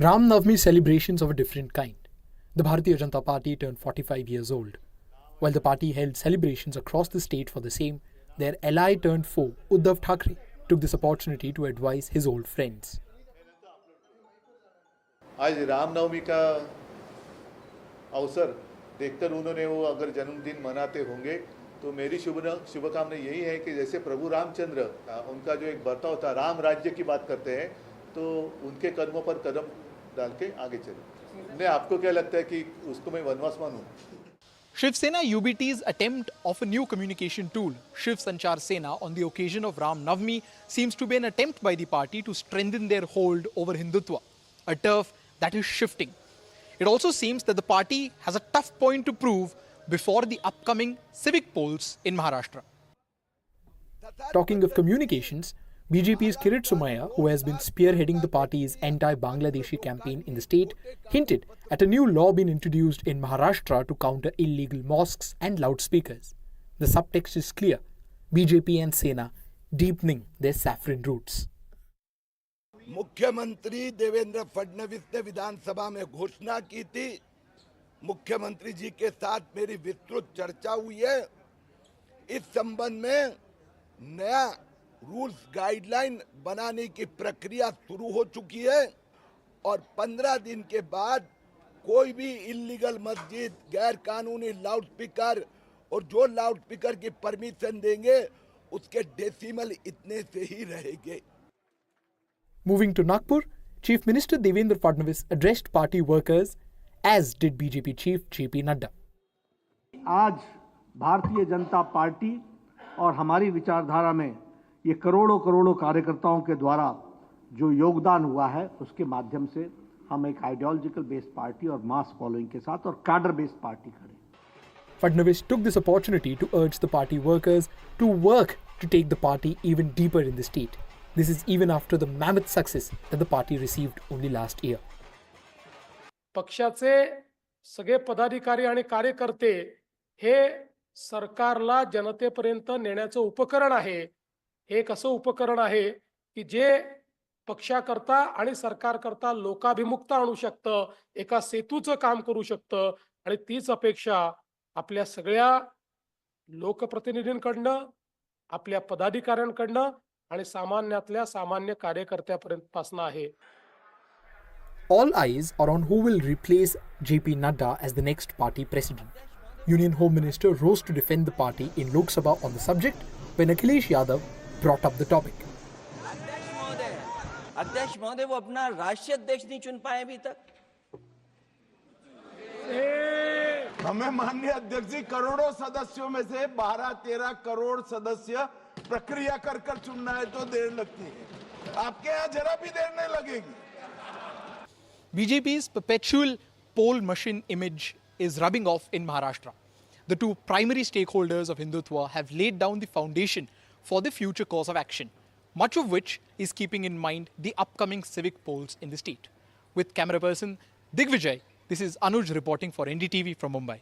Ram Navami celebrations of a different kind. The Bharatiya Janata Party turned 45 years old. While the party held celebrations across the state for the same, their ally turned foe, Uddhav Thackeray, took this opportunity to advise his old friends. आज रामनवमी का अवसर देखकर उन्होंने वो अगर जन्मदिन मनाते होंगे तो मेरी शुभकामना यही है कि जैसे प्रभु रामचंद्र उनका जो एक बर्ताव था, राम राज्य की बात करते हैं, तो उनके कदमों पर कदम डाल के आगे चले। ने आपको क्या लगता है कि उसको मैं वनवास मानूं? Shiv Sena UBT's attempt of a new communication tool, Shiv Sanchar Sena, on the occasion of Ram Navami seems to be an attempt by the party to strengthen their hold over Hindutva, a turf that is shifting. It also seems that the party has a tough point to prove before the upcoming civic polls in Maharashtra. Talking of communications, BJP's Kirit Somaiya, who has been spearheading the party's anti-Bangladeshi campaign in the state, hinted at a new law being introduced in Maharashtra to counter illegal mosques and loudspeakers. The subtext is clear: BJP and Sena deepening their saffron roots. मुख्यमंत्री देवेंद्र फडणवीस ने विधानसभा में घोषणा की थी। मुख्यमंत्री जी के साथ मेरी विस्तृत चर्चा हुई है। इस संबंध में नया रूल्स गाइडलाइन बनाने की प्रक्रिया शुरू हो चुकी है और 15 दिन के बाद कोई भी इल्लीगल मस्जिद, गैर कानूनी लाउडस्पीकर और जो लाउडस्पीकर की परमिशन देंगे उसके डेसिमल इतने से ही रहेंगे। Moving to Nagpur, Chief Minister Devendra Fadnavis addressed party workers, as did BJP Chief JP Nadda. आज भारतीय जनता पार्टी और हमारी विचारधारा में ये करोड़ों करोड़ों कार्यकर्ताओं के द्वारा जो योगदान हुआ है, उसके माध्यम से हम एक आइडियोलॉजिकल बेस्ड पार्टी और मास फॉलोइंग के साथ और कैडर बेस्ड पार्टी खड़े। Fadnavis took this opportunity to urge the party workers to work to take the party even deeper in the state. This is even after the mammoth success that the party received only last year. पक्षाचे सगळे पदाधिकारी आणि कार्यकर्ते हे सरकारला जनतेपर्यंत नेण्याचं उपकरण आहे। हे एक असं उपकरण आहे की जे पक्षाकरता आणि सरकारकरता लोकाभिमुखता आणू शकतं, एका सेतूचं काम करू शकतं आणि तीच अपेक्षा आपल्या सगळ्या लोकप्रतिनिधींकडनं, आपल्या पदाधिकाऱ्यांकडनं आणि सामान्यातल्या सामान्य कार्यकर्त्यापर्यंतपासून आहे। All eyes are on who will replace JP Nadda as the next party president. Union Home Minister rose to defend the party in Lok Sabha on the subject when Akhilesh Yadav brought up the topic. अध्यक्ष महोदय वो अपना राष्ट्रीय अध्यक्ष नहीं चुन पाए अभी तक। हमें माननीय अध्यक्ष जी करोड़ों सदस्यों में से 12-13 करोड़ सदस्य प्रक्रिया कर चुनना है तो देर लगती है। आपके यहाँ जरा भी देर नहीं लगेगी। BJP's perpetual poll machine image is rubbing off in Maharashtra. The two primary stakeholders of Hindutva have laid down the foundation for the future course of action, much of which is keeping in mind the upcoming civic polls in the state. With camera person Digvijay, this is Anuj reporting for NDTV from Mumbai.